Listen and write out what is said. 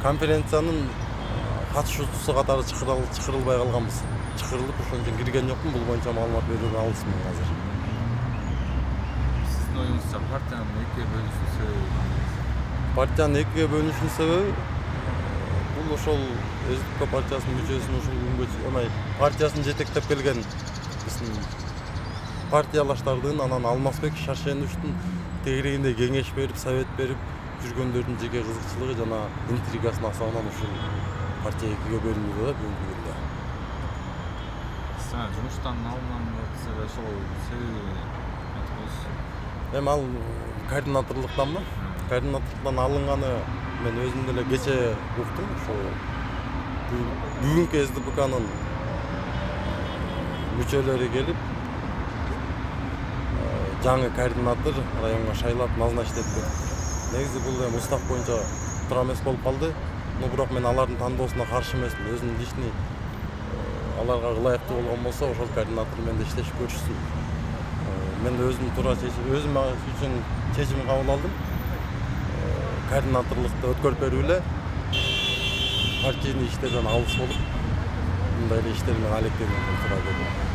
конференциянын катышуучусу катары чакырылбай калганбыз. Чакырылып ошон үчүн кирген жокмун. Бул боюнча маалымат берүүгө алысмын азыр. Сиздин оюңузча партиянын экиге бөлүнүшүнүн себеби? Партиянын экиге бөлүнүшүнүн себеби бул ошол СДП партиясынын мүчөсүн ушул күнгө партиясын жетектеп келген биздин партиялаштардын, анан Алмазбек Шаршеновичтин тегерегинде кеңеш берип, совет берип жүргөндөрдүн жеке кызыкчылыгы жана интригасынын асабынан ушул партия экиге бөлүндү да бүгүнкү күндө. Сиз жумуштан алынган болсо ошол себеби айтып коесузбу? Эми ал координаторлуктанбы? Координаторлуктан алынганы мен өзүм деле кече уктум. Ошо бүгүнкү СДПКнын мүчөлөрү келип, жаңы координатор районго шайлап назначить этип кетиптир. Негизи бул эми устав боюнча туура эмес болуп калды. Бирок мен алардын тандоосуна каршы эмесмин. Өзүнүн личный аларга ылайыктуу болгон болсо, ошол координатор менен иштешип көрүшсүн. Мен да өзүм туура өзүм үчүн чечим кабыл алдым. Координаторлукту өткөрүп берип эле партийный иштерден алыс болуп, мындай эле иштер менен алектенүүгө туура келди.